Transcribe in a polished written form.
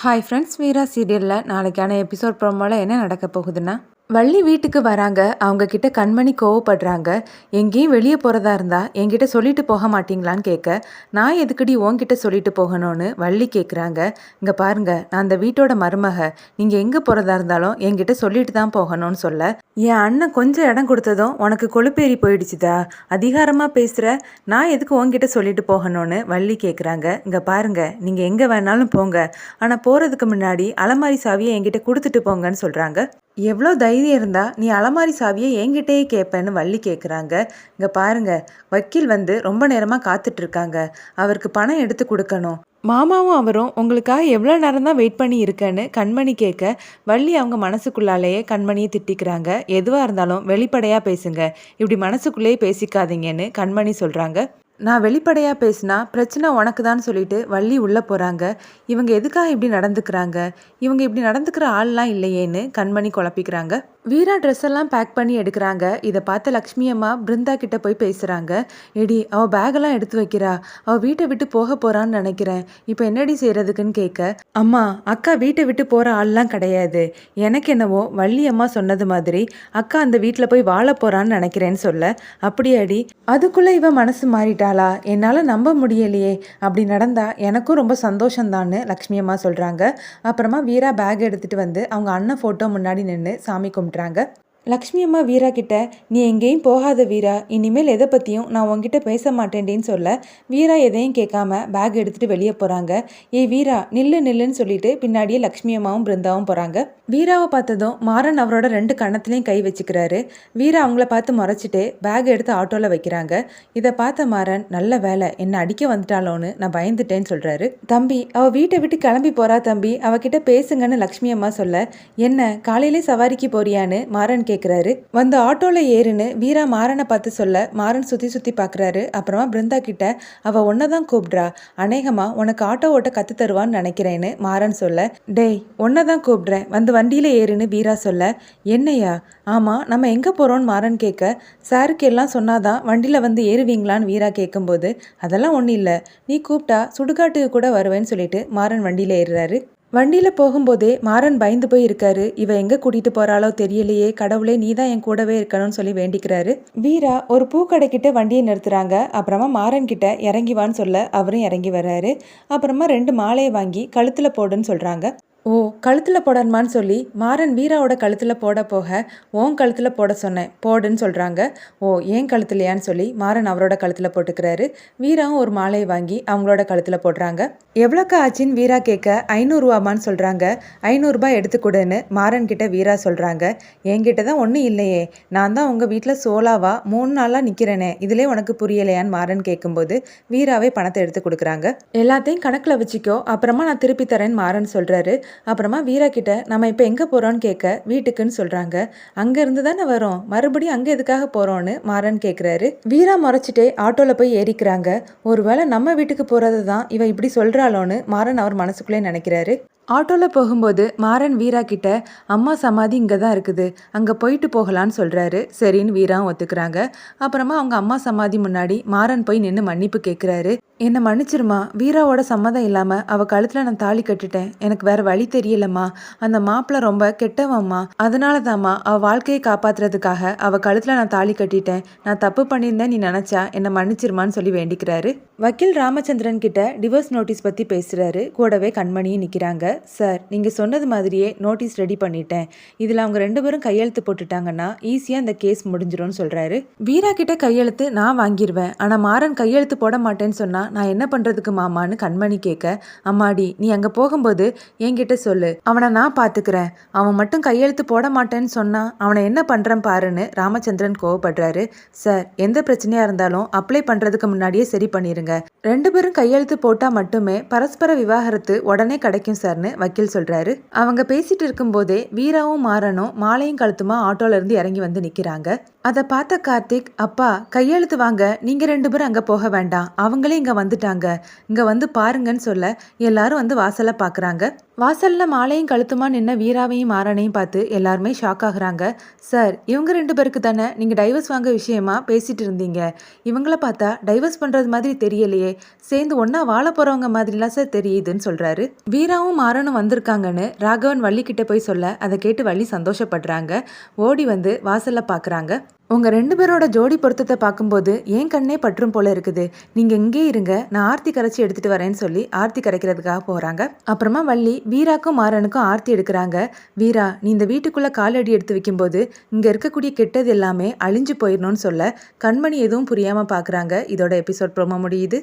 Hi friends, வீரா சீரியலில் நாளைக்கான episode ப்ரோமோவில் என்ன நடக்க போகுதுன்னா, வள்ளி வீட்டுக்கு வராங்க. அவங்க கிட்ட கண்மணி கோவப்படுறாங்க. எங்கேயும் வெளியே போகிறதா இருந்தால் என்கிட்ட சொல்லிட்டு போக மாட்டீங்களான்னு கேட்க, நான் எதுக்கடி உன்கிட்ட சொல்லிட்டு போகணும்னு வள்ளி கேட்குறாங்க. இங்கே பாருங்க, நான் அந்த வீட்டோட மருமக, நீங்கள் எங்கே போகிறதா இருந்தாலும் என்கிட்ட சொல்லிட்டு தான் போகணும்னு சொல்ல, என் அண்ணன் கொஞ்சம் இடம் கொடுத்ததும் உனக்கு கொழுப்பேறி போயிடுச்சுதா, அதிகாரமாக பேசுகிற, நான் எதுக்கு உன்கிட்ட சொல்லிட்டு போகணும்னு வள்ளி கேட்குறாங்க. இங்கே பாருங்க, நீங்கள் எங்கே வேணாலும் போங்க, ஆனால் போகிறதுக்கு முன்னாடி அலமாரி சாவியை என்கிட்ட கொடுத்துட்டு போங்கன்னு சொல்கிறாங்க. எவ்வளோ தைரியம் இருந்தால் நீ அலமாரி சாவியை என்கிட்டயே கேட்பேன்னு வள்ளி கேட்குறாங்க. இங்கே பாருங்க, வக்கீல் ரொம்ப நேரமாக காத்துட்ருக்காங்க, அவருக்கு பணம் எடுத்து கொடுக்கணும். மாமாவும் அவரும் உங்களுக்காக எவ்வளோ நேரம் தான் வெயிட் பண்ணி இருக்கேன்னு கண்மணி கேட்க, வள்ளி அவங்க மனசுக்குள்ளாலேயே கண்மணியை திட்டிக்கிறாங்க. எதுவாக இருந்தாலும் வெளிப்படையாக பேசுங்க, இப்படி மனசுக்குள்ளேயே பேசிக்காதீங்கன்னு கண்மணி சொல்கிறாங்க. நான் வெளிப்படையாக பேசினா பிரச்சனை உனக்கு தான் சொல்லிட்டு வள்ளி உள்ளே போகிறாங்க. இவங்க எதுக்காக இப்படி நடந்துக்கிறாங்க, இவங்க இப்படி நடந்துக்கிற ஆள்லாம் இல்லையேன்னு கண்மணி குழப்பிக்கிறாங்க. வீரா ட்ரெஸ் எல்லாம் பேக் பண்ணி எடுக்கிறாங்க. இதை பார்த்த லக்ஷ்மி அம்மா பிருந்தா கிட்ட போய் பேசுகிறாங்க. எடி, அவள் பேகெல்லாம் எடுத்து வைக்கிறா, அவள் வீட்டை விட்டு போக போகிறான்னு நினைக்கிறேன், இப்போ என்னடி செய்கிறதுக்குன்னு கேட்க, அம்மா அக்கா வீட்டை விட்டு போகிற ஆள்லாம் கிடையாது, எனக்கு என்னவோ வள்ளி அம்மா சொன்னது மாதிரி அக்கா அந்த வீட்டில் போய் வாழ போகிறான்னு நினைக்கிறேன்னு சொல்ல, அப்படியாடி, அதுக்குள்ளே இவன் மனசு மாறிட்டாளா, என்னால் நம்ப முடியலையே, அப்படி நடந்தா எனக்கும் ரொம்ப சந்தோஷம்தான்னு லக்ஷ்மி அம்மா சொல்கிறாங்க. அப்புறமா வீரா பேக் எடுத்துகிட்டு வந்து அவங்க அண்ணன் ஃபோட்டோ முன்னாடி நின்று சாமி கும்பிட்றாங்க. லக்ஷ்மி அம்மா வீரா கிட்ட, நீ எங்கேயும் போகாத வீரா, இனிமேல் எதை பற்றியும் நான் உங்ககிட்ட பேச மாட்டேன்டின்னு சொல்ல, வீரா எதையும் கேட்காம பேக் எடுத்துகிட்டு வெளியே போகிறாங்க. ஏய் வீரா, நில்லு நில்லுன்னு சொல்லிட்டு பின்னாடியே லக்ஷ்மி அம்மாவும் பிருந்தாவும் போகிறாங்க. வீராவை பார்த்ததும் மாறன் அவரோட 2 கண்ணத்துலேயும் கை வச்சுக்கிறாரு. வீரா அவங்கள பார்த்து முறைச்சிட்டு பேக் எடுத்து ஆட்டோவில் வைக்கிறாங்க. இதை பார்த்த மாறன், நல்ல வேலை என்னை அடிக்க வந்துட்டாலோன்னு நான் பயந்துட்டேன்னு சொல்கிறாரு. தம்பி, அவள் வீட்டை விட்டு கிளம்பி போகிறா தம்பி, அவகிட்ட பேசுங்கன்னு லக்ஷ்மி அம்மா சொல்ல, என்ன காலையிலே சவாரிக்கு போறியான்னு மாறன் கேட்குறாரு. வந்து ஆட்டோவில் ஏறுன்னு வீரா மாறனை பார்த்து சொல்ல, மாறன் சுற்றி சுற்றி பார்க்குறாரு. அப்புறமா பிருந்தா கிட்ட, அவள் ஒன்றை தான் கூப்பிட்றா, அநேகமா உனக்கு ஆட்டோ ஓட்ட கற்று தருவான்னு நினைக்கிறேன்னு மாறன் சொல்ல, டேய் ஒன்றை தான் கூப்பிட்றேன், வந்து வண்டியில் ஏறுன்னு வீரா சொல்ல, என்னையா, ஆமாம் நம்ம எங்கே போகிறோன்னு மாறன் கேட்க, சாருக்கு எல்லாம் சொன்னாதான் வண்டியில் வந்து ஏறுவீங்களான்னு வீரா கேட்கும்போது, அதெல்லாம் ஒன்றும் இல்லை, நீ கூப்பிட்டா சுடுகாட்டுக்கு கூட வருவேன்னு சொல்லிட்டு மாறன் வண்டியில் ஏறுறாரு. வண்டியில் போகும்போதே மாறன் பயந்து போய் இருக்காரு. இவ எங்கே கூட்டிகிட்டு போகிறாளோ தெரியலையே, கடவுளே நீ தான் என் கூடவே இருக்கணும்னு சொல்லி வேண்டிக்கிறாரு. வீரா ஒரு பூக்கடைக்கிட்ட வண்டியை நிறுத்துறாங்க. அப்புறமா மாறன் கிட்ட இறங்கி வான்னு சொல்ல அவரும் இறங்கி வர்றாரு. அப்புறமா 2 மாலையை வாங்கி கழுத்தில் போடுன்னு சொல்கிறாங்க. ஓ, கழுத்தில் போடணுமான்னு சொல்லி மாறன் வீராவோட கழுத்தில் போட போக, ஓன் கழுத்தில் போட சொன்னேன் போடுன்னு சொல்கிறாங்க. ஓ, ஏன் கழுத்துலையான்னு சொல்லி மாறன் அவரோட கழுத்தில் போட்டுக்கிறாரு. வீராவும் ஒரு மாலையை வாங்கி அவங்களோட கழுத்தில் போடுறாங்க. எவ்வளோக்கா ஆச்சின்னு வீரா கேட்க, 500 ரூபாமான்னு சொல்கிறாங்க. 500 ரூபாய் எடுத்துக்கூடன்னு மாறன் கிட்ட வீரா சொல்கிறாங்க. என்கிட்ட தான் ஒன்றும் இல்லையே, நான் தான் உங்கள் வீட்டில் சோலாவா 3 நாளாக நிற்கிறேனே, இதிலே உனக்கு புரியலையான்னு மாறன் கேட்கும்போது வீராவே பணத்தை எடுத்து கொடுக்குறாங்க. எல்லாத்தையும் கணக்கில் வச்சுக்கோ, அப்புறமா நான் திருப்பி தரேன்னு மாறன் சொல்கிறாரு. அப்புறமா வீரா கிட்ட, நம்ம இப்போ எங்கே போகிறோன்னு கேட்க, வீட்டுக்குன்னு சொல்கிறாங்க. அங்கேருந்து தானே வரோம், மறுபடியும் அங்கே எதுக்காக போகிறோன்னு மாறன் கேட்குறாரு. வீரா முறைச்சிட்டே ஆட்டோவில் போய் ஏறிக்கிறாங்க. ஒருவேளை நம்ம வீட்டுக்கு போகிறது தான் இவ இப்படி சொல்கிறாளோன்னு மாறன் அவர் மனசுக்குள்ளே நினைக்கிறாரு. ஆட்டோவில் போகும்போது மாறன் வீரா கிட்ட, அம்மா சமாதி இங்கே தான் இருக்குது, அங்கே போயிட்டு போகலான்னு சொல்கிறாரு. சரின்னு வீராவும் ஒத்துக்கிறாங்க. அப்புறமா அவங்க அம்மா சமாதி முன்னாடி மாறன் போய் நின்று மன்னிப்பு கேட்குறாரு. என்னை மன்னிச்சிருமா, வீராவோட சம்மதம் இல்லாமல் அவள் கழுத்தில் நான் தாலி கட்டிட்டேன், எனக்கு வேறு வழி தெரியலம்மா, அந்த மாப்பிள்ளை ரொம்ப கெட்டவம்மா, அதனால தாம்மா அவள் வாழ்க்கையை காப்பாற்றுறதுக்காக அவள் கழுத்தில் நான் தாலி கட்டிட்டேன், நான் தப்பு பண்ணியிருந்தேன் நீ நினச்சா என்னை மன்னிச்சிருமான்னு சொல்லி வேண்டிக்கிறாரு. வக்கீல் ராமச்சந்திரன் கிட்ட டிவோர்ஸ் நோட்டீஸ் பற்றி பேசுகிறாரு. கூடவே கண்மணியும் நிற்கிறாங்க. சார், நீங்கள் சொன்னது மாதிரியே நோட்டீஸ் ரெடி பண்ணிட்டேன், இதில் அவங்க 2 பேரும் கையெழுத்து போட்டுட்டாங்கன்னா ஈஸியாக இந்த கேஸ் முடிஞ்சிடும்னு சொல்கிறாரு. வீரா கிட்ட கையெழுத்து நான் வாங்கிடுவேன், ஆனால் மாறன் கையெழுத்து போட மாட்டேன்னு சொன்னால் நான் என்ன பண்ணுறதுக்கு மாமான்னு கண்மணி கேட்க, அம்மாடி நீ அங்கே போகும்போது என்கிட்ட சொல்லு, அவனை நான் பார்த்துக்கிறேன், அவன் மட்டும் கையெழுத்து போட மாட்டேன்னு சொன்னால் அவனை என்ன பண்ணுறேன் பாருன்னு ராமச்சந்திரன் கோவப்படுறாரு. சார், எந்த பிரச்சனையாக இருந்தாலும் அப்ளை பண்ணுறதுக்கு முன்னாடியே சரி பண்ணிடுங்க, 2 பேரும் கையெழுத்து போட்டால் மட்டுமே பரஸ்பர விவாகரத்து உடனே கிடைக்கும் சார்னு வக்கீல் சொல்றாரு. அவங்க பேசிட்டு இருக்கும்போதே வீராவும் மாறனும் மாலையும் கழுத்துமா ஆட்டோல இருந்து இறங்கி வந்து நிக்கிறாங்க. அதை பார்த்த கார்த்திக், அப்பா கையெழுத்து வாங்க, நீங்கள் 2 பேரும் அங்கே போக வேண்டாம், அவங்களே இங்கே வந்துட்டாங்க, இங்கே வந்து பாருங்கன்னு சொல்ல எல்லாரும் வந்து வாசலை பார்க்குறாங்க. வாசலில் மாலையும் கழுத்துமா நின்ன வீராவையும் மாறனையும் பார்த்து எல்லாருமே ஷாக் ஆகுறாங்க. சார், இவங்க 2 பேருக்கு தானே நீங்கள் டைவர்ஸ் வாங்க விஷயமா பேசிட்டு இருந்தீங்க, இவங்கள பார்த்தா டைவர்ஸ் பண்ணுறது மாதிரி தெரியலையே, சேர்ந்து ஒன்றா வாழ போகிறவங்க மாதிரிலாம் சார் தெரியுதுன்னு சொல்கிறாரு. வீராவும் மாறனும் வந்திருக்காங்கன்னு ராகவன் வள்ளிக்கிட்ட போய் சொல்ல அதை கேட்டு வள்ளி சந்தோஷப்படுறாங்க. ஓடி வந்து வாசலில் பார்க்குறாங்க. உங்கள் 2 பேரோட ஜோடி பொருத்தத்தை பார்க்கும்போது என் கண்ணே பற்றும் போல இருக்குது, நீங்கள் இங்கே இருங்க, நான் ஆர்த்தி கரைச்சி எடுத்துகிட்டு வரேன்னு சொல்லி ஆர்த்தி கரைக்கிறதுக்காக போகிறாங்க. அப்புறமா வள்ளி வீராக்கும் மாறனுக்கும் ஆர்த்தி எடுக்கிறாங்க. வீரா, நீ இந்த வீட்டுக்குள்ளே காலடி எடுத்து வைக்கும்போது இங்கே இருக்கக்கூடிய கெட்டது எல்லாமே அழிஞ்சு போயிடணும்னு சொல்ல கண்மணி எதுவும் புரியாமல் பார்க்குறாங்க. இதோட எபிசோட் ப்ரோமோ முடியுது.